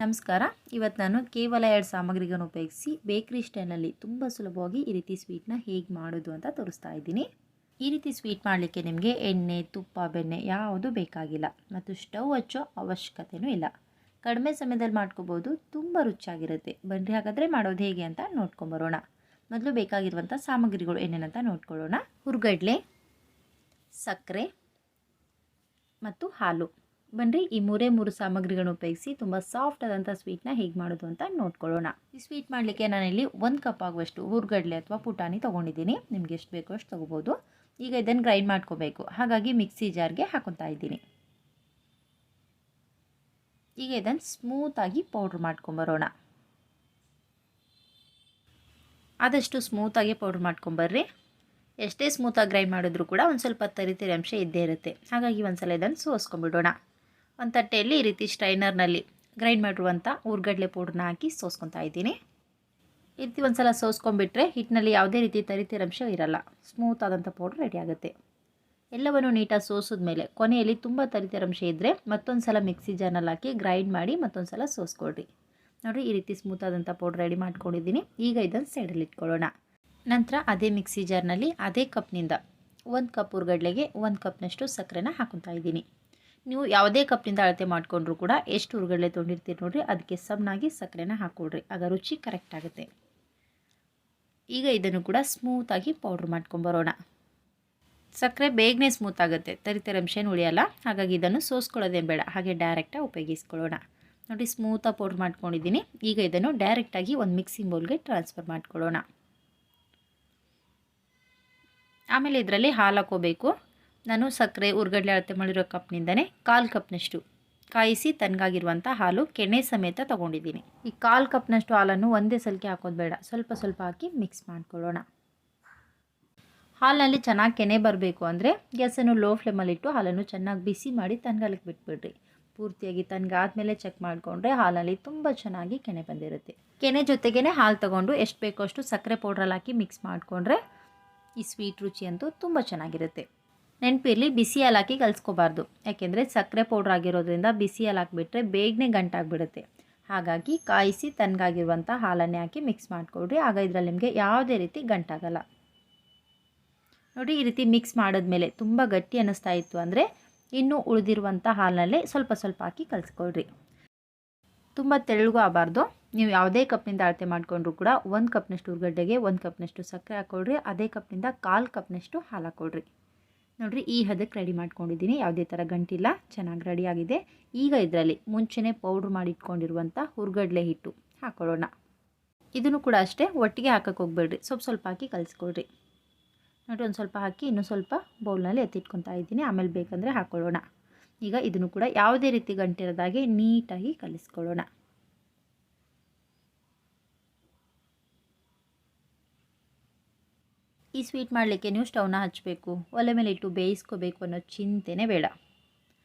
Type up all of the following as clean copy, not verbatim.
ನಮಸ್ಕಾರ. ಇವತ್ತು ನಾನು ಕೇವಲ 2 ಸಾಮಗ್ರಿಗಳನ್ನು ಉಪಯೋಗಿಸಿ ಬೇಕರಿ ಸ್ಟೈಲ್ನಲ್ಲಿ ತುಂಬ ಸುಲಭವಾಗಿ ಈ ರೀತಿ ಸ್ವೀಟ್ನ ಹೇಗೆ ಮಾಡೋದು ಅಂತ ತೋರಿಸ್ತಾ ಇದ್ದೀನಿ. ಈ ರೀತಿ ಸ್ವೀಟ್ ಮಾಡಲಿಕ್ಕೆ ನಿಮಗೆ ಎಣ್ಣೆ, ತುಪ್ಪ, ಬೆಣ್ಣೆ ಯಾವುದು ಬೇಕಾಗಿಲ್ಲ ಮತ್ತು ಸ್ಟವ್ ಹಚ್ಚೋ ಅವಶ್ಯಕತೆಯೂ ಇಲ್ಲ. ಕಡಿಮೆ ಸಮಯದಲ್ಲಿ ಮಾಡ್ಕೋಬೋದು, ತುಂಬ ರುಚಿಯಾಗಿರುತ್ತೆ. ಬನ್ನಿ ಹಾಗಾದರೆ ಮಾಡೋದು ಹೇಗೆ ಅಂತ ನೋಡ್ಕೊಂಬರೋಣ. ಮೊದಲು ಬೇಕಾಗಿರುವಂಥ ಸಾಮಗ್ರಿಗಳು ಏನೇನಂತ ನೋಡ್ಕೊಳ್ಳೋಣ. ಹುರ್ಗಡ್ಲೆ, ಸಕ್ಕರೆ ಮತ್ತು ಹಾಲು. ಬನ್ನಿ ಈ ಮೂರು ಸಾಮಗ್ರಿಗಳನ್ನು ಉಪಯೋಗಿಸಿ ತುಂಬ ಸಾಫ್ಟ್ ಆದಂಥ ಸ್ವೀಟ್ನ ಹೇಗೆ ಮಾಡೋದು ಅಂತ ನೋಡ್ಕೊಳ್ಳೋಣ. ಈ ಸ್ವೀಟ್ ಮಾಡಲಿಕ್ಕೆ ನಾನಿಲ್ಲಿ 1 ಕಪ್ ಆಗುವಷ್ಟು ಹುರ್ಗಡ್ಲೆ ಅಥವಾ ಪುಟಾಣಿ ತೊಗೊಂಡಿದ್ದೀನಿ. ನಿಮ್ಗೆ ಎಷ್ಟು ಬೇಕೋ ಅಷ್ಟು ತೊಗೋಬೋದು. ಈಗ ಇದನ್ನು ಗ್ರೈಂಡ್ ಮಾಡ್ಕೋಬೇಕು, ಹಾಗಾಗಿ ಮಿಕ್ಸಿ ಜಾರ್ಗೆ ಹಾಕೊತಾ ಇದ್ದೀನಿ. ಈಗ ಇದನ್ನು ಸ್ಮೂತಾಗಿ ಪೌಡ್ರ್ ಮಾಡ್ಕೊಂಬರೋಣ. ಆದಷ್ಟು ಸ್ಮೂತಾಗಿ ಪೌಡ್ರ್ ಮಾಡ್ಕೊಂಬರ್ರಿ. ಎಷ್ಟೇ ಸ್ಮೂತಾಗಿ ಗ್ರೈಂಡ್ ಮಾಡಿದ್ರೂ ಕೂಡ ಒಂದು ಸ್ವಲ್ಪ ತರಿ ಅಂಶ ಇದ್ದೇ ಇರುತ್ತೆ. ಹಾಗಾಗಿ ಒಂದ್ಸಲ ಇದನ್ನು ಸೋಸ್ಕೊಂಡ್ಬಿಡೋಣ. ಒಂದು ತಟ್ಟೆಯಲ್ಲಿ ಈ ರೀತಿ ಸ್ಟ್ರೈನರ್ನಲ್ಲಿ ಗ್ರೈಂಡ್ ಮಾಡಿರುವಂಥ ಹುರ್ಗಡ್ಲೆ ಪೌಡ್ರನ್ನ ಹಾಕಿ ಸೋಸ್ಕೊತಾ ಇದ್ದೀನಿ. ಈ ರೀತಿ ಒಂದು ಸಲ ಸೋಸ್ಕೊಂಡ್ಬಿಟ್ರೆ ಹಿಟ್ಟಿನಲ್ಲಿ ಯಾವುದೇ ರೀತಿ ತರಿತೇರಂಶ ಇರಲ್ಲ. ಸ್ಮೂತ್ ಆದಂಥ ಪೌಡ್ರ್ ರೆಡಿ ಆಗುತ್ತೆ. ಎಲ್ಲವನ್ನು ನೀಟಾಗಿ ಸೋಸಿದ್ಮೇಲೆ ಕೊನೆಯಲ್ಲಿ ತುಂಬ ತರಿತೇರಂಶ ಇದ್ದರೆ ಮತ್ತೊಂದು ಸಲ ಮಿಕ್ಸಿ ಜಾರ್ನಲ್ಲಿ ಹಾಕಿ ಗ್ರೈಂಡ್ ಮಾಡಿ ಮತ್ತೊಂದು ಸಲ ಸೋಸ್ಕೊಳ್ರಿ. ನೋಡಿರಿ, ಈ ರೀತಿ ಸ್ಮೂತ್ ಆದಂಥ ಪೌಡ್ರ್ ರೆಡಿ ಮಾಡ್ಕೊಂಡಿದ್ದೀನಿ. ಈಗ ಇದನ್ನು ಸೈಡಲ್ಲಿ ಇಟ್ಕೊಳ್ಳೋಣ. ನಂತರ ಅದೇ ಮಿಕ್ಸಿ ಜಾರ್ನಲ್ಲಿ ಅದೇ ಕಪ್ನಿಂದ 1 ಕಪ್ ಹುರ್ಗಡ್ಲೆಗೆ 1 ಕಪ್ನಷ್ಟು ಸಕ್ಕರೆನ ಹಾಕೊತಾ ಇದ್ದೀನಿ. ನೀವು ಯಾವುದೇ ಕಪ್ನಿಂದ ಅಳತೆ ಮಾಡಿಕೊಂಡ್ರೂ ಕೂಡ ಎಷ್ಟು ಹುರ್ಗಡ್ಲೆ ತೊಗೊಂಡಿರ್ತೀರಿ ನೋಡಿರಿ, ಅದಕ್ಕೆ ಸಮನಾಗಿ ಸಕ್ಕರೆನ ಹಾಕ್ಕೊಳ್ರಿ. ಆಗ ರುಚಿ ಕರೆಕ್ಟ್ ಆಗುತ್ತೆ. ಈಗ ಇದನ್ನು ಕೂಡ ಸ್ಮೂತಾಗಿ ಪೌಡ್ರ್ ಮಾಡ್ಕೊಂಬರೋಣ. ಸಕ್ಕರೆ ಬೇಗನೆ ಸ್ಮೂತ್ ಆಗುತ್ತೆ, ತರಿತೇರಂಶ ಏನು ಉಳಿಯಲ್ಲ. ಹಾಗಾಗಿ ಇದನ್ನು ಸೋಸ್ಕೊಳ್ಳೋದೇನು ಬೇಡ, ಹಾಗೆ ಡೈರೆಕ್ಟಾಗಿ ಉಪಯೋಗಿಸ್ಕೊಳ್ಳೋಣ. ನೋಡಿ, ಸ್ಮೂತಾಗಿ ಪೌಡ್ರ್ ಮಾಡ್ಕೊಂಡಿದ್ದೀನಿ. ಈಗ ಇದನ್ನು ಡೈರೆಕ್ಟಾಗಿ ಒಂದು ಮಿಕ್ಸಿಂಗ್ ಬೌಲ್ಗೆ ಟ್ರಾನ್ಸ್ಫರ್ ಮಾಡ್ಕೊಳ್ಳೋಣ. ಆಮೇಲೆ ಇದರಲ್ಲಿ ಹಾಲು ಹಾಕೋಬೇಕು. ನಾನು ಸಕ್ಕರೆ ಹುರ್ಗಡ್ಲೆ ಅಳತೆ ಮಾಡಿರೋ ಕಪ್ನಿಂದನೇ 1/4 ಕಪ್ನಷ್ಟು ಕಾಯಿಸಿ ತಣ್ಣಗಾಗಿರುವಂಥ ಹಾಲು ಕೆನೆ ಸಮೇತ ತೊಗೊಂಡಿದ್ದೀನಿ. ಈ 1/4 ಕಪ್ನಷ್ಟು ಹಾಲನ್ನು ಒಂದೇ ಸಲಕ್ಕೆ ಹಾಕೋದು ಬೇಡ, ಸ್ವಲ್ಪ ಸ್ವಲ್ಪ ಹಾಕಿ ಮಿಕ್ಸ್ ಮಾಡ್ಕೊಳ್ಳೋಣ. ಹಾಲಿನಲ್ಲಿ ಚೆನ್ನಾಗಿ ಕೆನೆ ಬರಬೇಕು ಅಂದರೆ ಗ್ಯಾಸನ್ನು ಲೋ ಫ್ಲೇಮಲ್ಲಿಟ್ಟು ಹಾಲನ್ನು ಚೆನ್ನಾಗಿ ಬಿಸಿ ಮಾಡಿ ತಣ್ಣಗಾಲಕ್ಕೆ ಬಿಟ್ಬಿಡ್ರಿ. ಪೂರ್ತಿಯಾಗಿ ತಣ್ಣಗಾದ್ಮೇಲೆ ಚೆಕ್ ಮಾಡಿಕೊಂಡ್ರೆ ಹಾಲಲ್ಲಿ ತುಂಬ ಚೆನ್ನಾಗಿ ಕೆನೆ ಬಂದಿರುತ್ತೆ. ಕೆನೆ ಜೊತೆಗೇ ಹಾಲು ತೊಗೊಂಡು ಎಷ್ಟು ಬೇಕೋ ಅಷ್ಟು ಸಕ್ಕರೆ ಪೌಡ್ರಲ್ಲಿ ಹಾಕಿ ಮಿಕ್ಸ್ ಮಾಡಿಕೊಂಡ್ರೆ ಈ ಸ್ವೀಟ್ ರುಚಿ ಅಂತೂ ತುಂಬ ಚೆನ್ನಾಗಿರುತ್ತೆ. ನೆನಪಿರಲಿ, ಬಿಸಿ ಹಾಲು ಹಾಕಿ ಕಲಿಸ್ಕೋಬಾರ್ದು. ಯಾಕೆಂದರೆ ಸಕ್ಕರೆ ಪೌಡ್ರ್ ಆಗಿರೋದ್ರಿಂದ ಬಿಸಿ ಹಾಲು ಹಾಕಿಬಿಟ್ರೆ ಬೇಗನೆ ಗಂಟಾಗಿಬಿಡುತ್ತೆ. ಹಾಗಾಗಿ ಕಾಯಿಸಿ ತಣ್ಣಗಾಗಿರುವಂಥ ಹಾಲನ್ನೇ ಹಾಕಿ ಮಿಕ್ಸ್ ಮಾಡಿಕೊಡ್ರಿ. ಆಗ ಇದರಲ್ಲಿ ನಿಮಗೆ ಯಾವುದೇ ರೀತಿ ಗಂಟಾಗಲ್ಲ. ನೋಡಿ, ಈ ರೀತಿ ಮಿಕ್ಸ್ ಮಾಡಿದ್ಮೇಲೆ ತುಂಬ ಗಟ್ಟಿ ಅನ್ನಿಸ್ತಾ ಇತ್ತು ಅಂದರೆ ಇನ್ನೂ ಉಳಿದಿರುವಂಥ ಹಾಲಿನಲ್ಲೇ ಸ್ವಲ್ಪ ಸ್ವಲ್ಪ ಹಾಕಿ ಕಲಿಸ್ಕೊಳ್ರಿ. ತುಂಬ ತೆಳ್ಳಗೂ ಆಗಬಾರ್ದು. ನೀವು ಯಾವುದೇ ಕಪ್ನಿಂದ ಅಳತೆ ಮಾಡಿಕೊಂಡ್ರೂ ಕೂಡ 1 ಕಪ್ನಷ್ಟು ಹುರ್ಗಡ್ಡೆಗೆ 1 ಕಪ್ನಷ್ಟು ಸಕ್ಕರೆ ಹಾಕ್ಕೊಳ್ರಿ. ಅದೇ ಕಪ್ನಿಂದ 1/4 ಕಪ್ನಷ್ಟು ಹಾಲು ಹಾಕ್ಕೊಳ್ರಿ. ನೋಡಿರಿ, ಈ ಹದಕ್ಕೆ ರೆಡಿ ಮಾಡ್ಕೊಂಡಿದ್ದೀನಿ. ಯಾವುದೇ ಥರ ಗಂಟಿಲ್ಲ, ಚೆನ್ನಾಗಿ ರೆಡಿಯಾಗಿದೆ. ಈಗ ಇದರಲ್ಲಿ ಮುಂಚೆನೇ ಪೌಡ್ರ್ ಮಾಡಿ ಇಟ್ಕೊಂಡಿರುವಂಥ ಹುರ್ಗಡ್ಲೆ ಹಿಟ್ಟು ಹಾಕ್ಕೊಳ್ಳೋಣ. ಇದನ್ನು ಕೂಡ ಅಷ್ಟೇ ಒಟ್ಟಿಗೆ ಹಾಕಕ್ಕೆ ಹೋಗ್ಬೇಡ್ರಿ, ಸ್ವಲ್ಪ ಸ್ವಲ್ಪ ಹಾಕಿ ಕಲಿಸ್ಕೊಳ್ರಿ. ನೋಡಿ, ಒಂದು ಸ್ವಲ್ಪ ಹಾಕಿ ಇನ್ನೂ ಸ್ವಲ್ಪ ಬೌಲ್ನಲ್ಲಿ ಎತ್ತಿಟ್ಕೊತಾ ಇದ್ದೀನಿ. ಆಮೇಲೆ ಬೇಕಂದರೆ ಹಾಕ್ಕೊಳ್ಳೋಣ. ಈಗ ಇದನ್ನು ಕೂಡ ಯಾವುದೇ ರೀತಿ ಗಂಟಿರೋದಾಗೆ ನೀಟಾಗಿ ಕಲಿಸ್ಕೊಳ್ಳೋಣ. ಈ ಸ್ವೀಟ್ ಮಾಡಲಿಕ್ಕೆ ನೀವು ಸ್ಟವ್ನ ಹಚ್ಚಬೇಕು, ಒಲೆ ಮೇಲೆ ಇಟ್ಟು ಬೇಯಿಸ್ಕೋಬೇಕು ಅನ್ನೋ ಚಿಂತೆನೇ ಬೇಡ.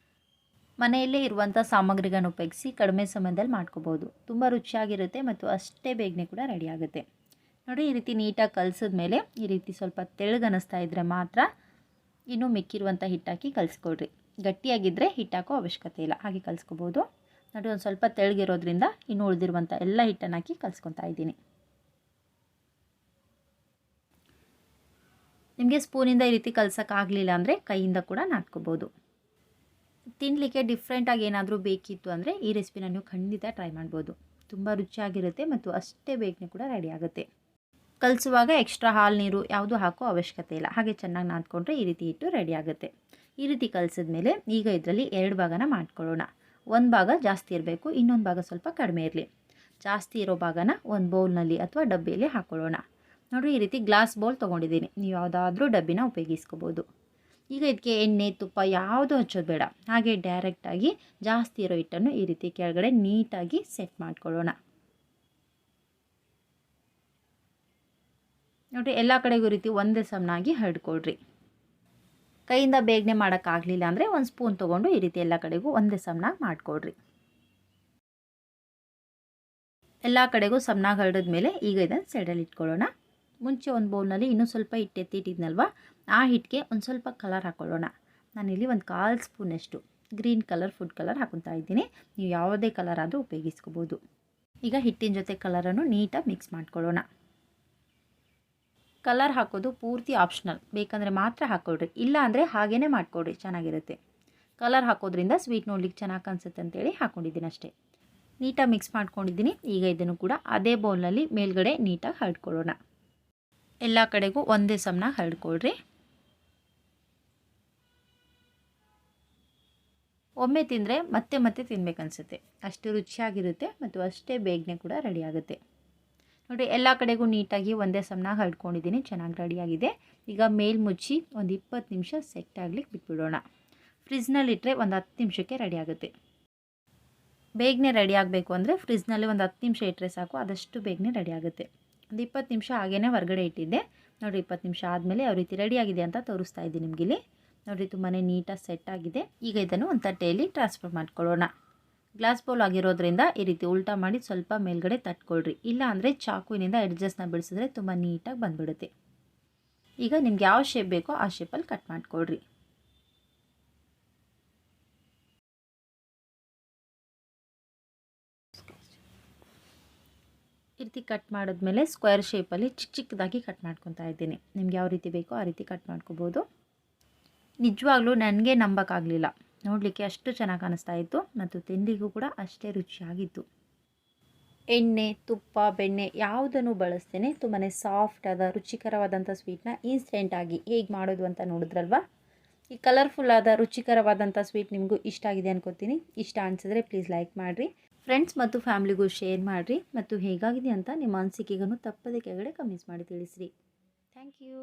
ಮನೆಯಲ್ಲೇ ಇರುವಂಥ ಸಾಮಗ್ರಿಗಳನ್ನು ಉಪಯೋಗಿಸಿ ಕಡಿಮೆ ಸಮಯದಲ್ಲಿ ಮಾಡ್ಕೋಬೋದು. ತುಂಬ ರುಚಿಯಾಗಿರುತ್ತೆ ಮತ್ತು ಅಷ್ಟೇ ಬೇಗನೆ ಕೂಡ ರೆಡಿ ಆಗುತ್ತೆ. ನೋಡಿ, ಈ ರೀತಿ ನೀಟಾಗಿ ಕಲಿಸಿದ್ಮೇಲೆ ಈ ರೀತಿ ಸ್ವಲ್ಪ ತೆಳ್ಳಗನ್ನಿಸ್ತಾ ಇದ್ದರೆ ಮಾತ್ರ ಇನ್ನೂ ಮಿಕ್ಕಿರುವಂಥ ಹಿಟ್ಟಾಕಿ ಕಲಿಸ್ಕೊಳ್ರಿ. ಗಟ್ಟಿಯಾಗಿದ್ದರೆ ಹಿಟ್ಟಾಕೋ ಅವಶ್ಯಕತೆ ಇಲ್ಲ, ಹಾಗೆ ಕಲಿಸ್ಕೋಬೋದು. ನೋಡಿ, ಒಂದು ಸ್ವಲ್ಪ ತೆಳ್ಳಗಿರೋದ್ರಿಂದ ಇನ್ನೂ ಉಳಿದಿರುವಂಥ ಎಲ್ಲ ಹಿಟ್ಟನ್ನು ಹಾಕಿ ಕಲಿಸ್ಕೊತಾ ಇದ್ದೀನಿ. ನಿಮಗೆ ಸ್ಪೂನಿಂದ ಈ ರೀತಿ ಕಲ್ಸೋಕ್ಕಾಗಲಿಲ್ಲ ಅಂದರೆ ಕೈಯಿಂದ ಕೂಡ ನಾದ್ಕೋಬೋದು. ತಿನ್ನಲಿಕ್ಕೆ ಡಿಫ್ರೆಂಟಾಗಿ ಏನಾದರೂ ಬೇಕಿತ್ತು ಅಂದರೆ ಈ ರೆಸಿಪಿನ ನೀವು ಖಂಡಿತ ಟ್ರೈ ಮಾಡ್ಬೋದು. ತುಂಬ ರುಚಿಯಾಗಿರುತ್ತೆ ಮತ್ತು ಅಷ್ಟೇ ಬೇಗನೆ ಕೂಡ ರೆಡಿ ಆಗುತ್ತೆ. ಕಲಿಸುವಾಗ ಎಕ್ಸ್ಟ್ರಾ ಹಾಲು ನೀರು ಯಾವುದು ಹಾಕೋ ಅವಶ್ಯಕತೆ ಇಲ್ಲ, ಹಾಗೆ ಚೆನ್ನಾಗಿ ನಾದ್ಕೊಂಡ್ರೆ ಈ ರೀತಿ ಹಿಟ್ಟು ರೆಡಿ ಆಗುತ್ತೆ. ಈ ರೀತಿ ಕಲಿಸಿದ್ಮೇಲೆ ಈಗ ಇದರಲ್ಲಿ 2 ಭಾಗನ ಮಾಡ್ಕೊಳ್ಳೋಣ. ಒಂದು ಭಾಗ ಜಾಸ್ತಿ ಇರಬೇಕು, ಇನ್ನೊಂದು ಭಾಗ ಸ್ವಲ್ಪ ಕಡಿಮೆ ಇರಲಿ. ಜಾಸ್ತಿ ಇರೋ ಭಾಗನ ಒಂದು ಬೌಲ್ನಲ್ಲಿ ಅಥವಾ ಡಬ್ಬಿಯಲ್ಲಿ ಹಾಕ್ಕೊಳ್ಳೋಣ. ನೋಡಿರಿ, ಈ ರೀತಿ ಗ್ಲಾಸ್ ಬೌಲ್ ತೊಗೊಂಡಿದ್ದೀನಿ. ನೀವು ಯಾವುದಾದ್ರೂ ಡಬ್ಬಿನ ಉಪಯೋಗಿಸ್ಕೋಬೋದು. ಈಗ ಇದಕ್ಕೆ ಎಣ್ಣೆ, ತುಪ್ಪ ಯಾವುದು ಹಚ್ಚೋದು ಬೇಡ, ಹಾಗೆ ಡೈರೆಕ್ಟಾಗಿ ಜಾಸ್ತಿ ಇರೋ ಹಿಟ್ಟನ್ನು ಈ ರೀತಿ ಕೆಳಗಡೆ ನೀಟಾಗಿ ಸೆಟ್ ಮಾಡ್ಕೊಳ್ಳೋಣ. ನೋಡಿ, ಎಲ್ಲ ಕಡೆಗೂ ರೀತಿ ಒಂದೇ ಸಮನಾಗಿ ಹರಡ್ಕೊಳ್ರಿ. ಕೈಯಿಂದ ಬೇಗನೆ ಮಾಡೋಕ್ಕಾಗಲಿಲ್ಲ ಅಂದರೆ ಒಂದು ಸ್ಪೂನ್ ತೊಗೊಂಡು ಈ ರೀತಿ ಎಲ್ಲ ಕಡೆಗೂ ಒಂದೇ ಸಮನಾಗಿ ಮಾಡಿಕೊಡ್ರಿ. ಎಲ್ಲ ಕಡೆಗೂ ಸಮನಾಗಿ ಹರಡಿದ್ಮೇಲೆ ಈಗ ಇದನ್ನು ಸೈಡಲ್ಲಿ ಇಟ್ಕೊಳ್ಳೋಣ. ಮುಂಚೆ ಒಂದು ಬೌಲ್ನಲ್ಲಿ ಇನ್ನೂ ಸ್ವಲ್ಪ ಹಿಟ್ಟು ಎತ್ತಿಟ್ಟಿದ್ನಲ್ವ, ಆ ಹಿಟ್ಟಿಗೆ ಒಂದು ಸ್ವಲ್ಪ ಕಲರ್ ಹಾಕ್ಕೊಳ್ಳೋಣ. ನಾನಿಲ್ಲಿ ಒಂದು 1/4 ಸ್ಪೂನಷ್ಟು ಗ್ರೀನ್ ಕಲರ್ ಫುಡ್ ಕಲರ್ ಹಾಕೊತಾ ಇದ್ದೀನಿ. ನೀವು ಯಾವುದೇ ಕಲರ್ ಆದರೂ ಉಪಯೋಗಿಸ್ಕೋಬೋದು. ಈಗ ಹಿಟ್ಟಿನ ಜೊತೆ ಕಲರನ್ನು ನೀಟಾಗಿ ಮಿಕ್ಸ್ ಮಾಡ್ಕೊಳ್ಳೋಣ. ಕಲರ್ ಹಾಕೋದು ಪೂರ್ತಿ ಆಪ್ಷನಲ್, ಬೇಕಂದರೆ ಮಾತ್ರ ಹಾಕ್ಕೊಳ್ರಿ, ಇಲ್ಲ ಅಂದರೆ ಹಾಗೇ ಮಾಡಿಕೊಡ್ರಿ, ಚೆನ್ನಾಗಿರುತ್ತೆ. ಕಲರ್ ಹಾಕೋದ್ರಿಂದ ಸ್ವೀಟ್ ನೋಡ್ಲಿಕ್ಕೆ ಚೆನ್ನಾಗಿ ಕಾಣಿಸುತ್ತೆ ಅಂತೇಳಿ ಹಾಕ್ಕೊಂಡಿದ್ದೀನಿ ಅಷ್ಟೇ. ನೀಟಾಗಿ ಮಿಕ್ಸ್ ಮಾಡ್ಕೊಂಡಿದ್ದೀನಿ. ಈಗ ಇದನ್ನು ಕೂಡ ಅದೇ ಬೌಲ್ನಲ್ಲಿ ಮೇಲ್ಗಡೆ ನೀಟಾಗಿ ಹರಡ್ಕೊಳ್ಳೋಣ. ಎಲ್ಲ ಕಡೆಗೂ ಒಂದೇ ಸಮನಾಗಿ ಹರಡ್ಕೊಳ್ರಿ. ಒಮ್ಮೆ ತಿಂದರೆ ಮತ್ತೆ ಮತ್ತೆ ತಿನ್ಬೇಕನ್ಸುತ್ತೆ, ಅಷ್ಟು ರುಚಿಯಾಗಿರುತ್ತೆ ಮತ್ತು ಅಷ್ಟೇ ಬೇಗನೆ ಕೂಡ ರೆಡಿ ಆಗುತ್ತೆ. ನೋಡಿ, ಎಲ್ಲ ಕಡೆಗೂ ನೀಟಾಗಿ ಒಂದೇ ಸಮನಾಗಿ ಹರಡ್ಕೊಂಡಿದ್ದೀನಿ, ಚೆನ್ನಾಗಿ ರೆಡಿಯಾಗಿದೆ. ಈಗ ಮೇಲ್ ಮುಚ್ಚಿ ಒಂದು 20 ನಿಮಿಷ ಸೆಟ್ ಆಗ್ಲಿಕ್ಕೆ ಬಿಟ್ಬಿಡೋಣ. ಫ್ರಿಜ್ನಲ್ಲಿಟ್ಟರೆ ಒಂದು 10 ನಿಮಿಷಕ್ಕೆ ರೆಡಿ ಆಗುತ್ತೆ. ಬೇಗನೆ ರೆಡಿ ಆಗಬೇಕು ಅಂದರೆ ಫ್ರಿಜ್ನಲ್ಲಿ ಒಂದು 10 ನಿಮಿಷ ಇಟ್ಟರೆ ಸಾಕು, ಆದಷ್ಟು ಬೇಗನೆ ರೆಡಿ ಆಗುತ್ತೆ. ಒಂದು 20 ನಿಮಿಷ ಹಾಗೇ ಹೊರಗಡೆ ಇಟ್ಟಿದ್ದೆ. ನೋಡಿ, 20 ನಿಮಿಷ ಆದಮೇಲೆ ಯಾವ ರೀತಿ ರೆಡಿಯಾಗಿದೆ ಅಂತ ತೋರಿಸ್ತಾ ಇದ್ದೀನಿ ನಿಮಗಿಲ್ಲಿ. ನೋಡಿ, ತುಂಬಾ ನೀಟಾಗಿ ಸೆಟ್ ಆಗಿದೆ. ಈಗ ಇದನ್ನು ಒಂದು ತಟ್ಟೆಯಲ್ಲಿ ಟ್ರಾನ್ಸ್ಫರ್ ಮಾಡ್ಕೊಳ್ಳೋಣ. ಗ್ಲಾಸ್ ಬೌಲ್ ಆಗಿರೋದ್ರಿಂದ ಈ ರೀತಿ ಉಲ್ಟಾ ಮಾಡಿ ಸ್ವಲ್ಪ ಮೇಲ್ಗಡೆ ತಟ್ಕೊಳ್ರಿ, ಇಲ್ಲ ಅಂದರೆ ಚಾಕುವಿನಿಂದ ಎಡ್ಜಸ್ನ ಬಿಡಿಸಿದ್ರೆ ತುಂಬ ನೀಟಾಗಿ ಬಂದುಬಿಡುತ್ತೆ. ಈಗ ನಿಮ್ಗೆ ಯಾವ ಶೇಪ್ ಬೇಕೋ ಆ ಶೇಪಲ್ಲಿ ಕಟ್ ಮಾಡ್ಕೊಳ್ರಿ. ಈ ರೀತಿ ಕಟ್ ಮಾಡಿದ್ಮೇಲೆ ಸ್ಕ್ವೇರ್ ಶೇಪಲ್ಲಿ ಚಿಕ್ಕ ಚಿಕ್ಕದಾಗಿ ಕಟ್ ಮಾಡ್ಕೊತಾ ಇದ್ದೀನಿ. ನಿಮ್ಗೆ ಯಾವ ರೀತಿ ಬೇಕೋ ಆ ರೀತಿ ಕಟ್ ಮಾಡ್ಕೋಬೋದು. ನಿಜವಾಗ್ಲೂ ನನಗೆ ನಂಬೋಕ್ಕಾಗಲಿಲ್ಲ, ನೋಡಲಿಕ್ಕೆ ಅಷ್ಟು ಚೆನ್ನಾಗಿ ಕಾಣಿಸ್ತಾ ಇತ್ತು ಮತ್ತು ತಿನ್ನಲಿಗೂ ಕೂಡ ಅಷ್ಟೇ ರುಚಿಯಾಗಿತ್ತು. ಎಣ್ಣೆ, ತುಪ್ಪ, ಬೆಣ್ಣೆ ಯಾವುದನ್ನು ಬಳಸ್ತೇನೆ ತುಂಬಾ ಸಾಫ್ಟಾದ ರುಚಿಕರವಾದಂಥ ಸ್ವೀಟ್ನ ಇನ್ಸ್ಟೆಂಟಾಗಿ ಹೇಗೆ ಮಾಡೋದು ಅಂತ ನೋಡಿದ್ರಲ್ವ. ಈ ಕಲರ್ಫುಲ್ಲಾದ ರುಚಿಕರವಾದಂಥ ಸ್ವೀಟ್ ನಿಮಗೂ ಇಷ್ಟ ಆಗಿದೆ ಅನ್ಕೋತೀನಿ. ಇಷ್ಟ ಅನಿಸಿದ್ರೆ ಪ್ಲೀಸ್ ಲೈಕ್ ಮಾಡಿರಿ, ಫ್ರೆಂಡ್ಸ್ ಮತ್ತು ಫ್ಯಾಮ್ಲಿಗೂ ಶೇರ್ ಮಾಡಿರಿ ಮತ್ತು ಹೇಗಾಗಿದೆ ಅಂತ ನಿಮ್ಮ ಅನಿಸಿಕೆಗೂ ತಪ್ಪದೆ ಕೆಳಗಡೆ ಕಮೆಂಟ್ಸ್ ಮಾಡಿ ತಿಳಿಸ್ರಿ. Thank you.